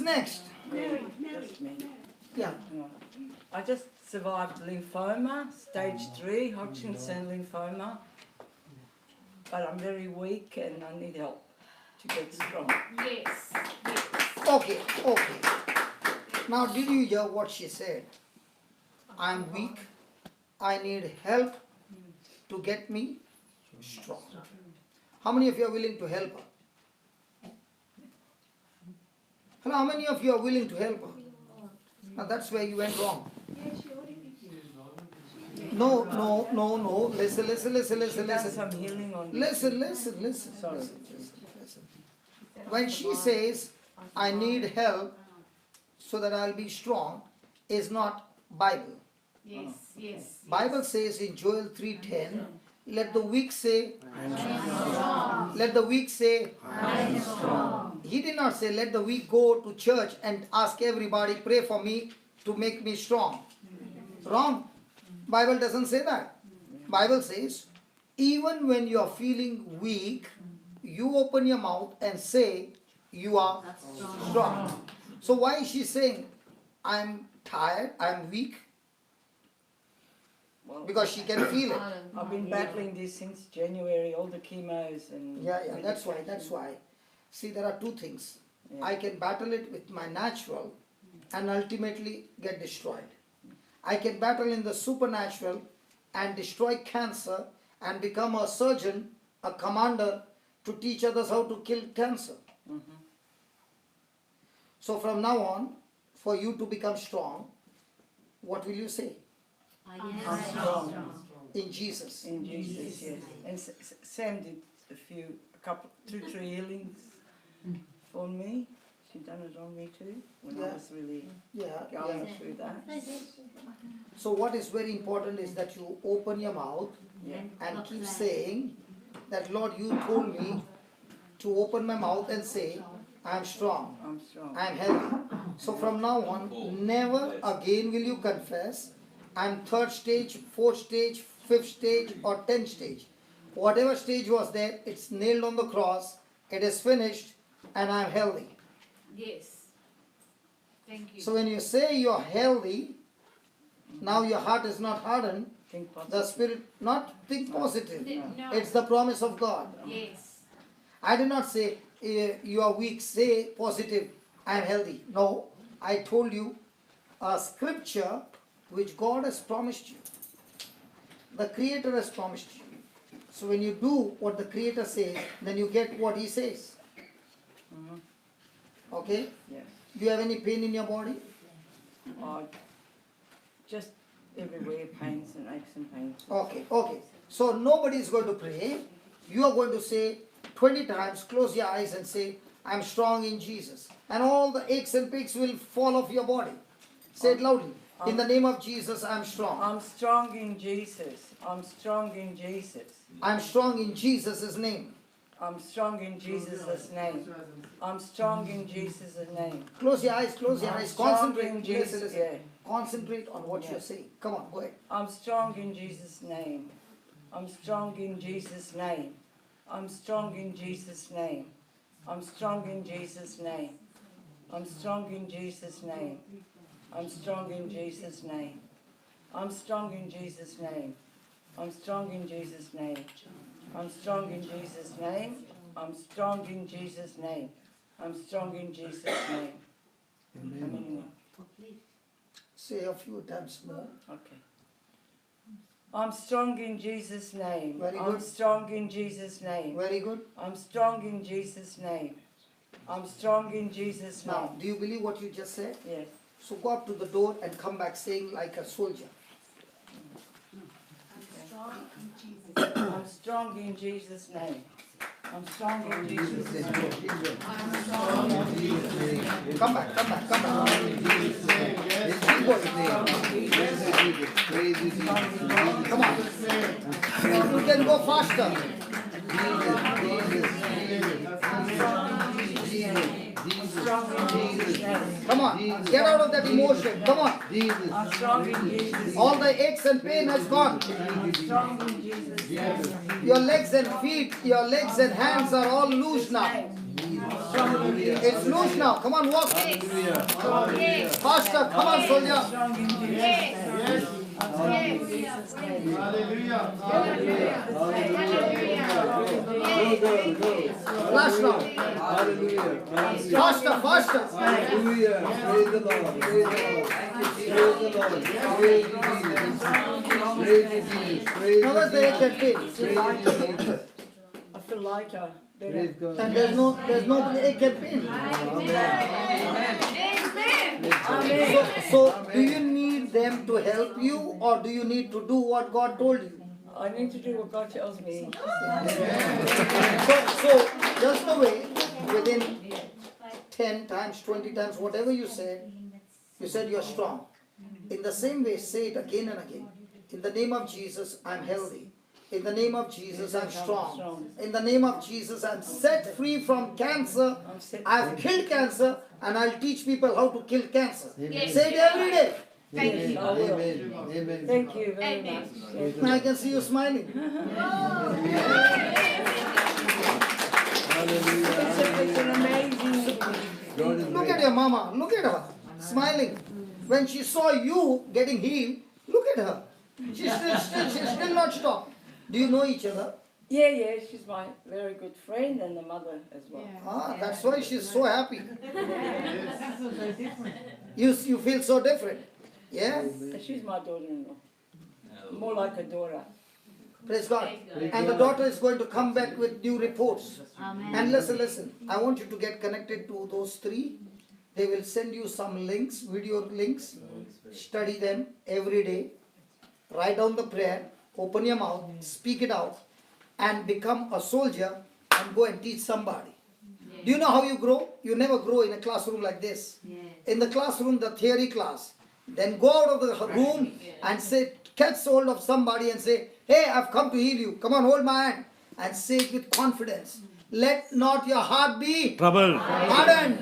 next? Mary, just me. Yeah. I just survived lymphoma, stage 3, Hodgkinson lymphoma. But I'm very weak and I need help to get strong. Yes. Yes. Okay. Now, did you hear what she said? I'm weak. I need help to get me strong. How many of you are willing to help her? Hello, how many of you are willing to help her? Now, that's where you went wrong. No. Listen. Some healing on Listen. When she says, I need help so that I'll be strong, is not Bible. Yes. Bible says in Joel 3:10, let the weak say, I am strong. Let the weak say, I am strong. He did not say, let the weak go to church and ask everybody, pray for me to make me strong. Wrong. Bible doesn't say that. Bible says, even when you are feeling weak, you open your mouth and say, you are strong. So why is she saying, I'm tired, I'm weak? Because she can feel it. I've been battling this since January, all the chemos and... Yeah, that's why. See, there are two things. Yeah. I can battle it with my natural and ultimately get destroyed. I can battle in the supernatural and destroy cancer and become a surgeon, a commander to teach others how to kill cancer. Mm-hmm. So from now on, for you to become strong, what will you say? I'm strong. In Jesus. In Jesus, yes. And Sam did two, 3 healings for me. She done it on me too, when I was really going through that. So what is very important is that you open your mouth and keep saying that, Lord, you told me to open my mouth and say, I am strong. I'm strong. I am healthy. So from now on, never again will you confess, I am 3rd stage, 4th stage, 5th stage or 10th stage. Whatever stage was there, it's nailed on the cross, it is finished, and I am healthy. Yes. Thank you. So when you say you're healthy, now your heart is not hardened, Think positive. the spirit, not think positive. No. It's the promise of God. Yes. I did not say you are weak, say positive, I am healthy. No, I told you a scripture which God has promised you. The Creator has promised you. So when you do what the Creator says, then you get what He says. Mm-hmm. Okay? Yes. Do you have any pain in your body? Just everywhere, pains and aches and pains. Okay. So nobody is going to pray. You are going to say 20 times, close your eyes and say, I'm strong in Jesus. And all the aches and pains will fall off your body. Say it loudly. In the name of Jesus, I'm strong. I'm strong in Jesus. I'm strong in Jesus. I'm strong in Jesus' name. I'm strong in Jesus' name. I'm strong in Jesus' name. Close your eyes, Concentrate. In Jesus, Listen. yeah. Concentrate on what you're saying. Come on, go ahead. I'm strong in Jesus' name. I'm strong in Jesus' name. I'm strong in Jesus' name. I'm strong in Jesus' name. I'm strong in Jesus' name. I'm strong in Jesus' name. I'm strong in Jesus' name. I'm strong in Jesus' name. I'm strong in Jesus' name. I'm strong in Jesus' name. I'm strong in Jesus' name. How many more? Say a few times more. Okay. I'm strong in Jesus' name. Very I'm good. strong in Jesus' name. Very good. I'm strong in Jesus' name. I'm strong in Jesus' name. Now, do you believe what you just said? Yes. So go up to the door and come back saying like a soldier. I'm strong in Jesus' name. I'm strong in Jesus' name. I'm strong in Jesus' name. Come back. Keep going. Come on. You can go faster. Come on. Get out of that emotion. Come on. I'm strong in Jesus. All the aches and pain has gone. I'm strong in Jesus' name. Your legs and feet, your legs and hands are all loose now. I'm It's loose now. Come on, walk. Yes. Faster. Come on, soldier. Strong in Jesus' Yes. name. I'm strong in Jesus' name. Flash now. Faster, faster. Hallelujah. Praise the Lord. Praise the Lord. Praise the Lord. Praise you, Jesus. Praise you, Jesus. Praise Now you, where's the ache and pain? Jesus. Praise you, Jesus. I feel lighter. Praise Better. God. And there's no ache and pain. So do you need them to help you, or do you need to do what God told you? I need to do what God tells me. So just the way within 10 times, 20 times, whatever you said you're strong. In the same way, say it again and again. In the name of Jesus, I'm healthy. In the name of Jesus, I'm strong. In the name of Jesus, I'm set free from cancer. I've killed cancer, and I'll teach people how to kill cancer. Yes. Say it every day. Thank you. Amen. Amen. Thank you very Amen. much. And I can see you smiling. Hallelujah. It's an amazing. God is Look great. at your mama. Look at her. Smiling. When she saw you getting healed, look at her. She's still not stopped. Do you know each other? Yeah, she's my very good friend and the mother as well. Ah, that's why she's so happy. You feel so different. Yeah? And she's my daughter-in-law. More like a daughter. Praise God. And the daughter is going to come back with new reports. And listen. I want you to get connected to those three. They will send you some links, video links. Study them every day. Write down the prayer. Open your mouth. Speak it out. And become a soldier and go and teach somebody. Do you know how you grow? You never grow in a classroom like this. In the classroom, the theory class. Then go out of the room and say, catch hold of somebody and say, hey, I've come to heal you. Come on, hold my hand. And say it with confidence. Let not your heart be Trouble. hardened.